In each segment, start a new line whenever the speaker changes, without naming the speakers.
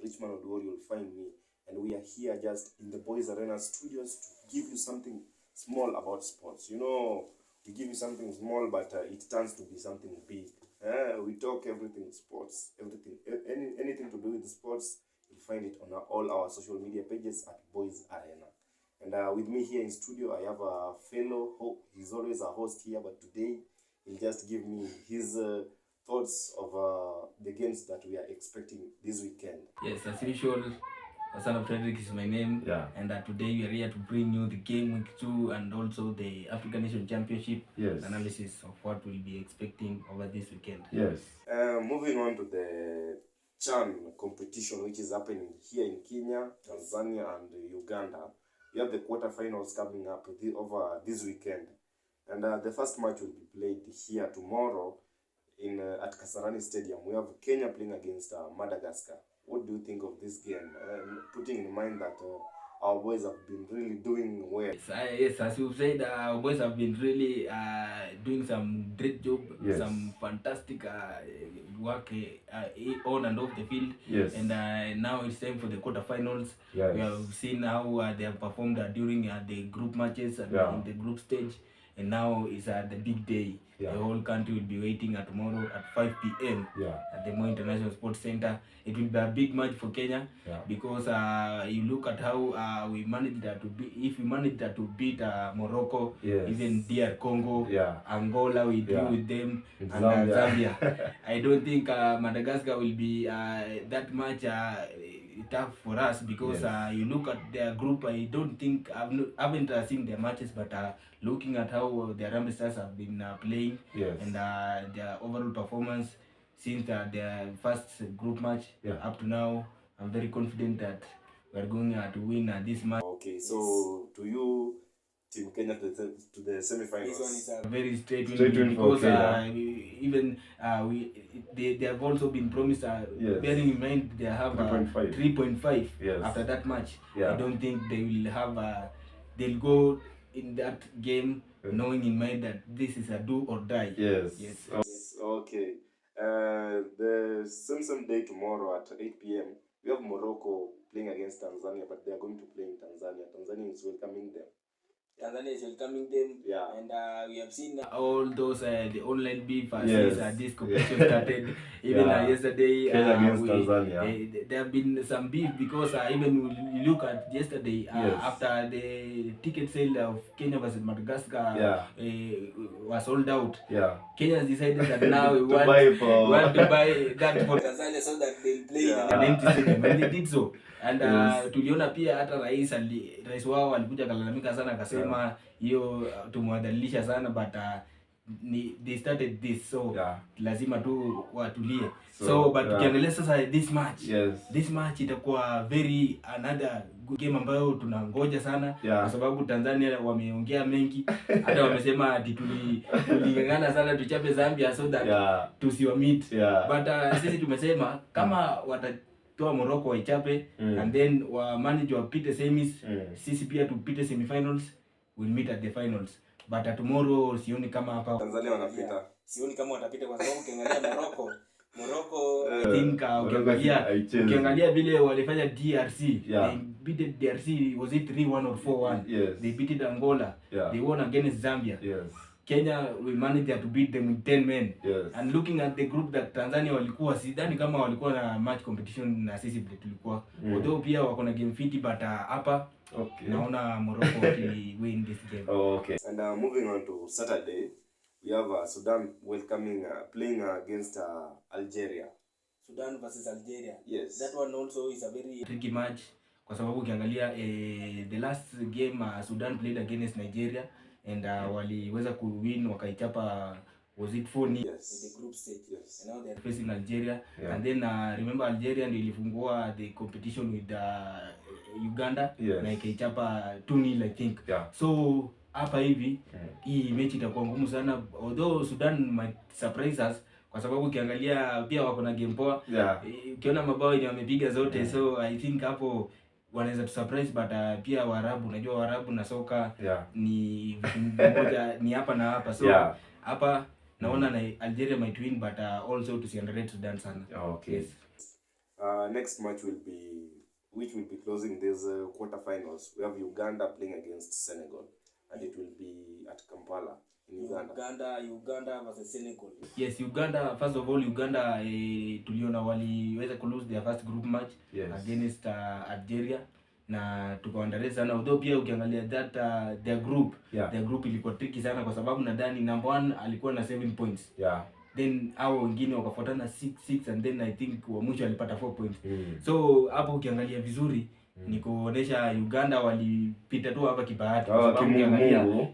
Richmond Odori, you'll find me. And we are here just in the Boys Arena studios to give you something small about sports. You know, we give you something small, but it turns to be something big. We talk everything sports, everything, anything to do with sports. You'll find it on all our social media pages at Boys Arena. And with me here in studio, I have a fellow. He's always a host here, but today he'll just give me his thoughts of the games that we are expecting this weekend.
Yes, as usual, Osana Frederick is my name.
Yeah.
And today we are here to bring you the game week 2 and also the African Nation Championship analysis of what we'll be expecting over this weekend.
Yes.
Moving on to the CHAN competition, which is happening here in Kenya, Tanzania, and Uganda. We have the quarterfinals coming up over this weekend. And the first match will be played here tomorrow at Kasarani Stadium. We have Kenya playing against Madagascar. What do you think of this game? Putting in mind that our boys have been really doing well.
Yes, as you said, our boys have been really doing some great job, some fantastic work on and off the field.
Yes.
And now it's time for the quarterfinals.
Yes.
We have seen how they have performed during the group matches and in the group stage. And now is the big day. The whole country will be waiting tomorrow at 5 p.m. At the Moi International Sports Center. It will be a big match for Kenya because you look at how we managed to beat. If we managed to beat Morocco, even DR Congo, Angola, we drew with them, and Zambia. I don't think Madagascar will be that much tough for us because you look at their group. I don't think I haven't seen their matches, but looking at how the Harambee Stars have been playing and their overall performance since their first group match up to now, I'm very confident that we are going to win this match.
Okay, so to you, Team Kenya to the semi-finals.
This one is a very straight win because even they have also been promised, bearing in mind they have 3.5 after that match. I don't think they will have they'll go in that game knowing in mind that this is a do or die.
Yes.
Okay. The same day tomorrow at 8 p.m. we have Morocco playing against Tanzania, but they are going to play in Tanzania. Tanzania is welcoming them.
Tanzania is welcoming them, and we have seen all those the online beef since this competition started. Even yesterday,
against Tanzania.
There have been some beef because even we look at yesterday after the ticket sale of Kenya versus Madagascar was sold out. Kenya has decided that now we want to buy that for Tanzania so that they'll play in an empty stadium, and they did so. And tuliona pia hata rais wao alikuja kalalamika sana akasema hiyo tumwadhalilisha sana, but they started this, so lazima tu watulie. So but tukiangalia sasa this match itakuwa very another good game ambayo tunangoja sana kwa sababu Tanzania wameongea mengi, hata wamesema ati tulingana sana tuchape Zambia so that tusiwamit, but sisi tumesema kama toa Morocco waichape and then wa manage wapite semis, sisi pia tupite semifinals, we'll meet at the finals. But tomorrow sioni kama hapa
Tanzania wanapita.
Sioni kama watapita kwa sababu ukiangalia Morocco I think ukiangalia vile walifanya DRC, they beat DRC, was it 3-1 or 4-1? They beat Angola. They won against Zambia. Kenya we managed to beat them with 10 men. And looking at the group that Tanzania walikuwa, sidhani kama walikuwa na match competition na sisi vile tulikuwa. Although pia wako na game fit, but hapa naona Morocco will win this game.
And moving on to Saturday, we have Sudan playing against Algeria.
Sudan versus Algeria.
Yes.
That one also is a very tricky match kwa sababu ukiangalia the last game Sudan played against Nigeria and waliweza kuwin wakaichapa, was it 4-0 in the group stage. And now they are facing Algeria and then remember Algeria ndio ilifungua the competition with Uganda na ikaichapa 2-0 I think. So hapa hivi hii mechi itakuwa ngumu sana, although Sudan might surprise us kwa sababu ukiangalia pia wako na game poa. Ukiona mabao yenye wamepiga zote, so I think hapo wanaweza tu surprise, but pia Waarabu, unajua Waarabu na soka ni moja, ni hapa na hapa, so hapa naona na Algeria might win, but also tusiangalie Sudan sana.
Next match will be closing this quarterfinals. We have Uganda playing against Senegal, and it will be at Kampala in Uganda.
Uganda versus Senegal. Yes, Uganda. First of all, Uganda tuliona waliweza lose their first group match against Algeria na tukaandalia sana, although pia ukiangalia that their group ilikuwa tricky sana kwa sababu nadhani number 1 alikuwa na 7 points. Then hao wengine wakafuatana 6 and then I think wa mwisho alipata 4 points. So hapo ukiangalia vizuri ni kuonesha Uganda walipita tu hapa kibahati kwa sababu ukiangalia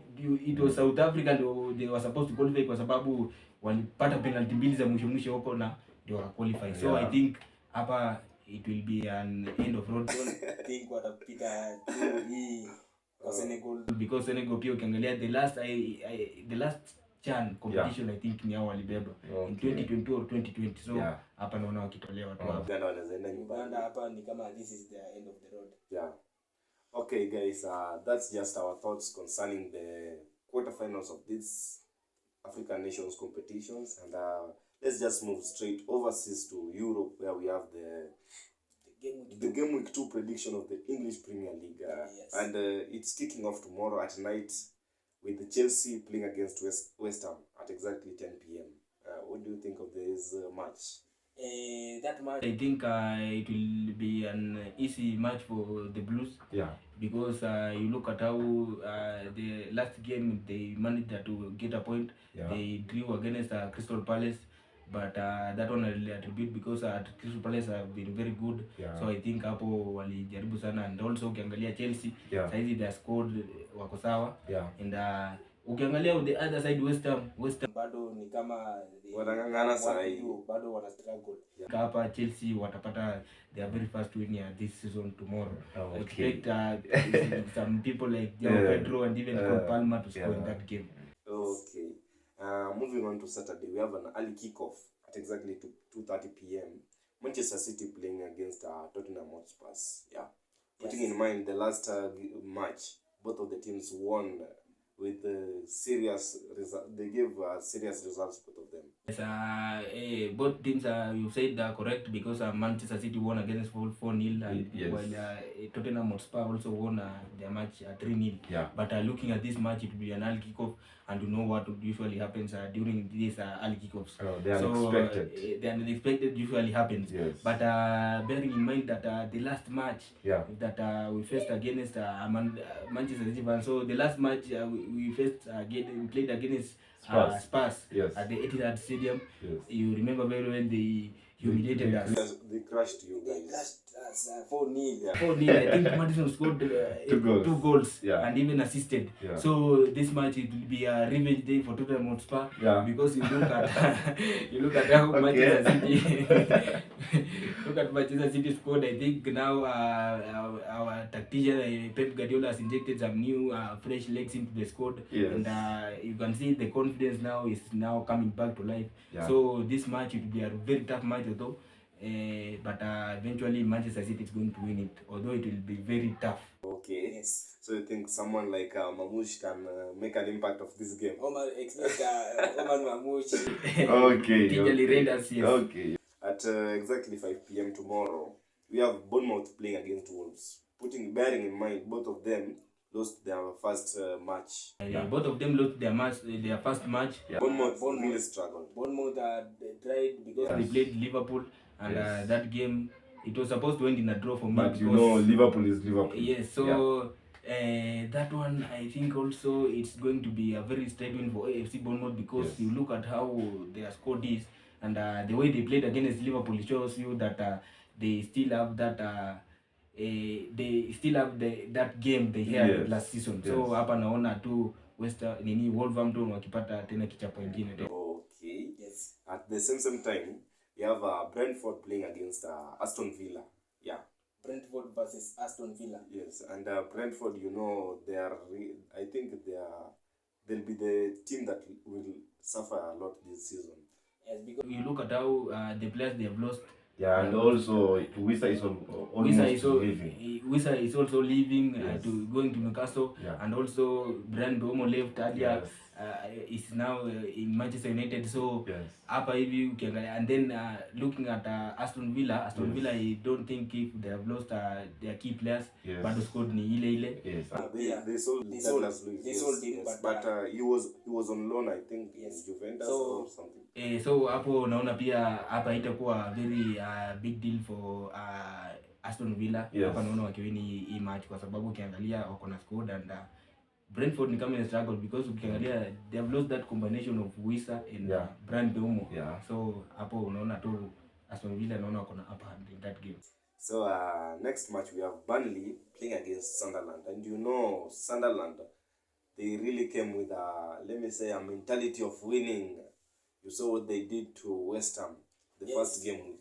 it was South Africa they were supposed to qualify kwa sababu walipata penalty mbili za mwisho huko na ndio waka qualify. So I think hapa it will be an end of road. I think watapita hii kwa Senegal because Senegal pia ukiangalia the last CHAN competition I think ni hao walibeba in 2020 or 2020. So hapa naona wakitolewa tu hapa.
Uganda wanaenda nyumbani.
Uganda hapa ni kama this is the end of the road.
Yeah. Okay guys, that's just our thoughts concerning the quarterfinals of this African Nations competitions, and let's just move straight overseas to Europe where we have the game week 2 prediction of the English Premier League, and it's kicking off tomorrow at night with the Chelsea playing against West Ham at exactly 10 p.m. What do you think of this match?
That match, I think it will be an easy match for the Blues. Because you look at how the last game they managed to get a point. They drew against Crystal Palace, but that one I really attribute because Crystal Palace have been very good. So I think hapo walijaribu sana, and also ukiangalia Chelsea saizi they scored wako sawa, and ukiangalia on the other side West Ham bado ni kama
wanang'ang'ana sana
hiyo, bado wana struggle. Hapa Chelsea watapata their very first win this season tomorrow. I expect some people like Pedro and even Cole Palmer to score in that game.
Okay. Moving on to Saturday, we have an early kickoff at exactly 2:30 p.m. Manchester City playing against Tottenham Hotspur. Putting in mind the last match, both of the teams won with serious results. They gave serious results, both of them.
Yes, both teams you said are correct because Manchester City won against 4-0 and while Tottenham Hotspur also won their match 3-0. But looking at this match, it will be an early kickoff, and you know what usually happens during these early kickoffs. The unexpected usually happens. But bearing in mind that the last match that we faced against Manchester City, and so the last match we played against Spurs at the Etihad Stadium. You remember very well they humiliated us.
They crushed you guys.
They crushed us 4-0. 4-0. I think Madison scored 2 goals and even assisted. So this match it will be a revenge day for Tottenham Hotspur because you look at how Manchester City look at Manchester City scored. I think now our tactician Pep Guardiola has injected some new fresh legs into the squad, and you can see the confidence now is coming back to life. So this match it will be a very tough match though, but eventually Manchester City is going to win it, although it will be very tough.
Okay. Yes. So you think someone like Mamouche can make an impact of this game?
Omar Mamouche.
Okay. Okay. At exactly 5 p.m. tomorrow, we have Bournemouth playing against Wolves. Bearing in mind, both of them lost their first match.
Both of them lost their first match.
Bournemouth really struggled.
Bournemouth tried because they played Liverpool, and that game it was supposed to end in a draw for me.
But you know, Liverpool is Liverpool.
Yes, so that one I think also it's going to be a very straight win for AFC Bournemouth because you look at how their squad is, and the way they played against Liverpool shows you that they still have that that game they had last season. So hapa naona tu Wolverhampton wakipata tena kichapo ingine.
Okay. At the same time, we have Brentford playing against Aston Villa.
Brentford versus Aston Villa.
Yes, and Brentford, you know, I think they'll be the team that will suffer a lot this season.
Yes, because you look at how the players they have lost.
And also Wissa is leaving.
Wissa is also leaving to going to Newcastle, and also Brian Bomo left earlier. is now in Manchester United. So hapa hivi ukiangalia, and then looking at Aston Villa, I don't think if they have lost their key players, but squad ni ile.
They sold Douglas Luiz, but he was on loan, I think, in Juventus or something.
So hapo naona pia hapa itakuwa very big deal for Aston Villa. Hapa naona wakiwini hii match kwa sababu ukiangalia wako na squad, and Brentford ni kama ina struggle because ukiangalia they have lost that combination of Wissa and Brand Domo. So hapo unaona tu Aston Villa naona wako na upper hand in that game.
So next match we have Burnley playing against Sunderland, and you know Sunderland, they really came with let me say a mentality of winning. You saw what they did to West Ham the first game week.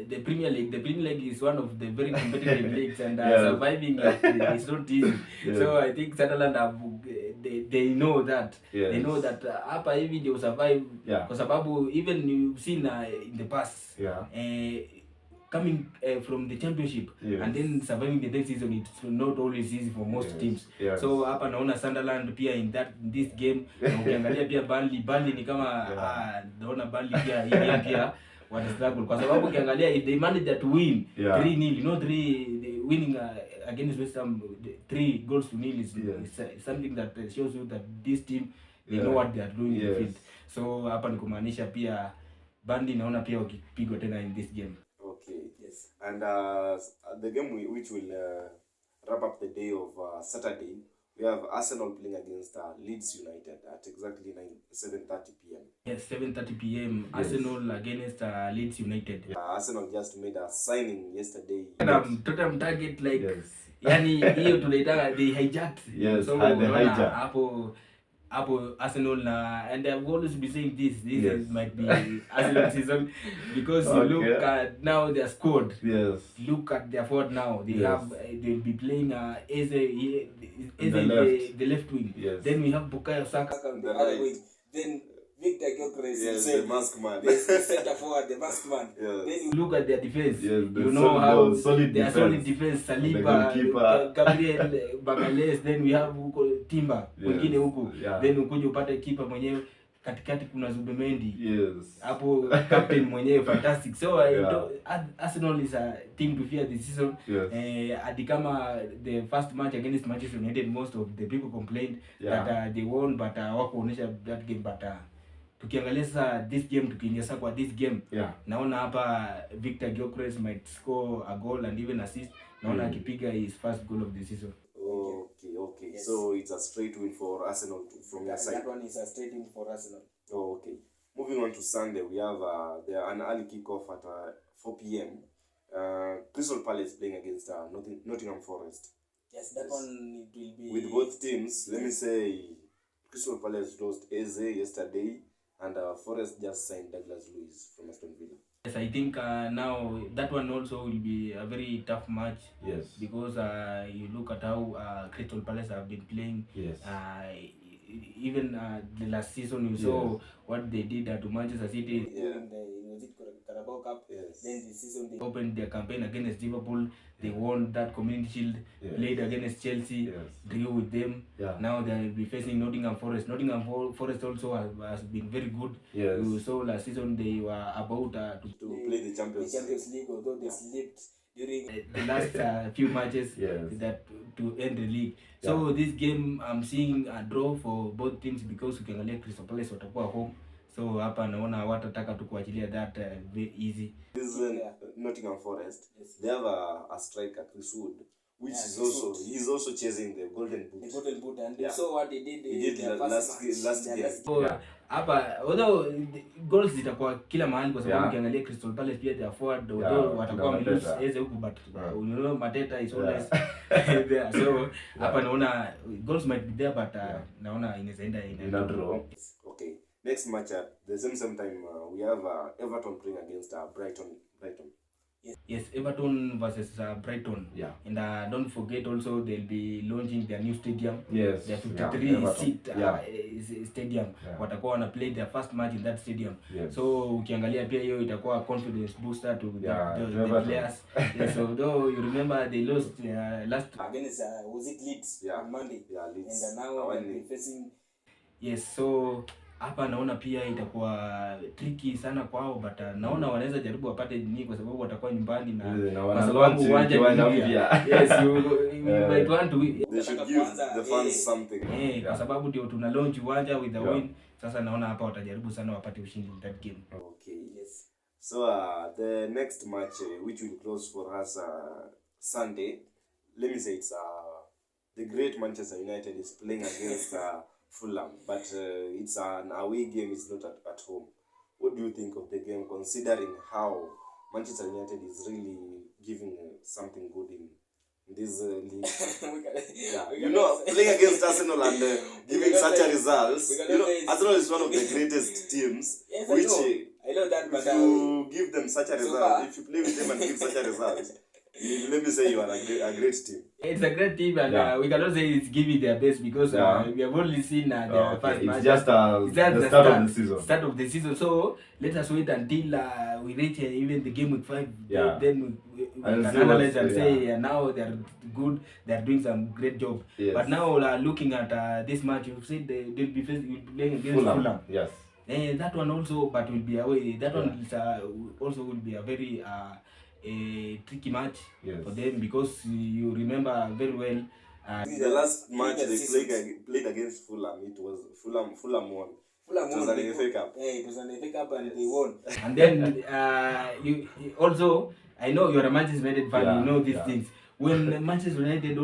The Premier League is one of the very competitive leagues, and surviving is not easy. So I think Sunderland have, they know that. They know that hapa hivi they will survive kwa sababu even you've seen in the past coming from the championship and then surviving the next season, it's not always easy for most teams. So hapa naona Sunderland pia in this game. Ukiangalia pia Burnley ni kama naona Burnley pia hii game pia what struggle kwa sababu ukiangalia if they manage to win 3-0, you know, winning against West Ham 3-0 is something that shows you that this team they know what they are doing in the field. So hapa ni kumaanisha pia Burnley naona pia wakipigwa tena in this game.
And the game which will wrap up the day of Saturday, we have Arsenal playing against Leeds United at exactly 7:30 p.m.
Yes, 7:30 p.m. Arsenal against Leeds United.
Arsenal just made a signing yesterday.
Tottenham target like yani hiyo tunaitaka they hijacked. So hapo Arsenal and I've always been saying this might be Arsenal season because you look at now their squad. Look at their forward now. They'll be playing Eze the left wing. Then we have Bukayo Saka on the other wing. Then Victor Gyökeres,
the mask man.
The center forward, the mask man. Then you look at their defense. You know how solid defense. Saliba, Gabriel Bagales. Then we have Timber wengine huku. Then ukuje upate keeper mwenyewe katikati kuna Zubemendi. Hapo captain mwenyewe fantastic. So Arsenal is a team to fear this season. Adikama the first match against Manchester United, most of the people complained that they won, but hawakuonyesha that game. But tukiangalia sasa this game, tukiingia sasa kwa this game, naona hapa Victor Gyökeres might score a goal and even assist. Naona akipiga his first goal of the season.
Okay. Yes. So it's a straight win for Arsenal from your side.
That one is a straight win for Arsenal.
Okay. Moving on to Sunday, we have an early kickoff at 4 p.m. Crystal Palace playing against Nottingham Forest.
Yes, that one it will be.
With both teams, let me say, Crystal Palace lost Eze yesterday, and Forest just signed Douglas Luiz from Aston Villa.
Yes, I think now that one also will be a very tough match. Because you look at how Crystal Palace have been playing. Even the last season you saw what they did to Manchester City. In the Carabao Cup. Then this season they opened their campaign against Liverpool. They won that Community Shield. Played against Chelsea. Drew with them. Now they will be facing Nottingham Forest. Nottingham Forest also has been very good. You saw last season they were about to
play the Champions
League, although they slipped during the last few matches that to end the league. So this game I'm seeing a draw for both teams because ukiangalia Crystal Palace watakuwa home. So hapa naona watataka tu kuachilia that very easy.
This is Nottingham Forest. They have a striker, Chris Wood, which is he's also chasing the golden boot.
The golden boot, and so what he did
last game.
So hapa although goals zitakuwa kila mahali kwa sababu ukiangalia Crystal Palace pia they forward although watakuwa wamelose Eze huku, but you know Mateta is always there. So hapa naona goals might be there, but naona inaweza enda in
draw. Okay. Next match at the same time, we have Everton playing against Brighton.
Yes, Everton versus Brighton. And don't forget also they'll be launching their new stadium. Their 53-seat stadium. Watakuwa wana play their first match in that stadium. So ukiangalia pia hiyo itakuwa confidence booster to the players. So though you remember they lost last against was it Leeds on Monday.
Leeds.
And now they'll be facing Yes, so hapa naona pia itakuwa tricky sana kwao, but naona wanaweza jaribu wapate nini kwa sababu watakuwa nyumbani na
kwa sababu uwanja mpya.
Yes, you might want to
they should give the fans something.
Kwa sababu ndio tuna launch uwanja with the win. Sasa naona hapa watajaribu sana wapate ushindi in that game.
Okay, yes. So the next match which will close for us Sunday, let me say it's the great Manchester United is playing against Fulham, but it's an away game, it's not at home. What do you think of the game, considering how Manchester United is really giving something good in this league? You know, playing against Arsenal and giving such a results. You know, Arsenal is one of the greatest teams.
Yes,
which
I know that,
if you give them such a result, if you play with them and give such a result, let me say you are a great team.
It's a great team, and we cannot say it's giving their best because we have only seen their first match.
It's just the start of the season.
Start of the season. So let us wait until we reach even the game week 5. Then we can analyze and say now they are good. They are doing some great job.
Yes.
But now looking at this match, you said they'll be playing against Fulham.
Yes.
That one also, but will be away. That one is also will be a very a tricky match for them because you remember very well.
The last match they played against Fulham, it was Fulham won. It was an FA Cup.
It was an FA Cup and they won. And then you also, I know you're a Manchester United fan, you know these things. When Manchester United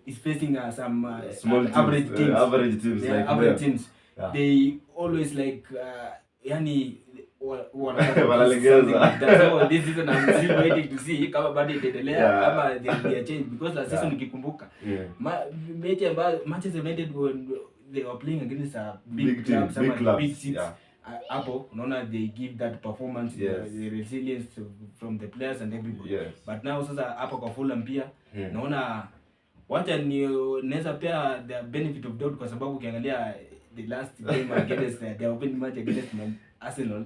is facing some
small
average teams,
average teams,
they always like yani
wanalegeza.
So this season I'm still waiting to see kama bado itaendelea ama there will be a change because last season nikikumbuka mechi ambayo Manchester United they were playing against a big clubs, big six. Hapo unaona they give that performance, the resilience from the players and everybody. But now sasa hapo kwa Fulham pia naona wacha ni naweza pia the benefit of doubt kwa sababu ukiangalia the last game against the opening match against Arsenal,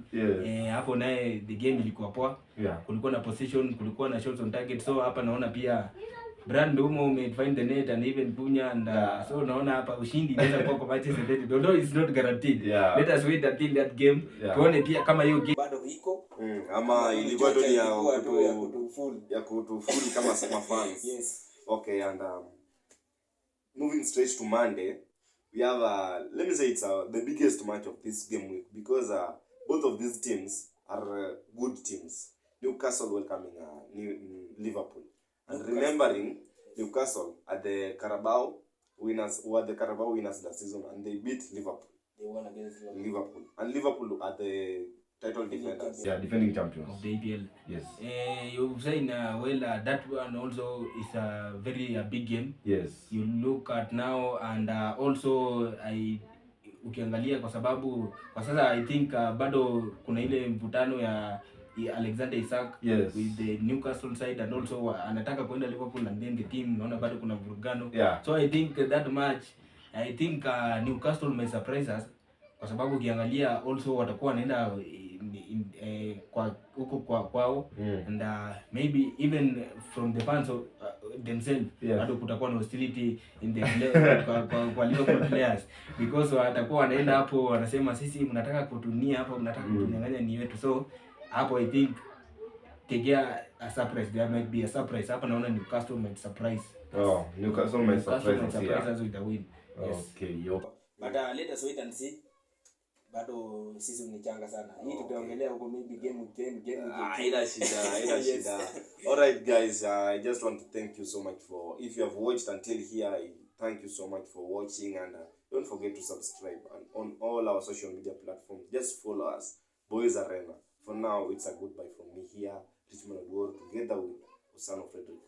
hapo naye the game ilikuwa poa. Kulikuwa na possession, kulikuwa na shots on target. So hapa naona pia Brand Umo may find the net and even Punya and so naona hapa ushindi inaweza kuwa kwa Manchester United, although it's not guaranteed. Let us wait until that game. Tuone pia kama hiyo game
bado iko ama ilikuwa tu ni ya kutu full kama fans.
Yes.
Okay, and moving straight to Monday, we have let me say it's the biggest match of this game week because both of these teams are good teams. Newcastle welcoming Liverpool. And remembering Newcastle are the Carabao winners, last season, and they beat Liverpool.
They won against
Liverpool. And Liverpool are the title defenders.
Defending champions
of the EPL.
Yes.
You've said that one also is a very big game.
Yes.
You look at now and also ukiangalia kwa sababu kwa sasa I think bado kuna ile mvutano ya Alexander Isak with the Newcastle side and also anataka kwenda Liverpool and then the team naona bado kuna vurugano. So I think that match, I think Newcastle may surprise us kwa sababu ukiangalia also watakuwa wanaenda kwa huko kwao and maybe even from the fans themselves bado kutakuwa na hostility in the kwa Liverpool players because watakuwa wanaenda hapo wanasema sisi mnataka kutunia hapo, mnataka kutunyang'anya ni wetu. So hapo I think tegea a surprise, there might be a surprise hapa. Naona Newcastle might surprise.
Newcastle might surprise
us with the win.
Okay,
but let us wait and see. Bado season ni changa sana. Hii tutaongelea huko maybe game.
Haina shida. All right guys, I just want to thank you so much for, if you have watched until here, thank you so much for watching, and don't forget to subscribe on all our social media platforms. Just follow us, Boys Arena. For now, it's a goodbye from me here, Richmond Odwor, together with Osano Frederick.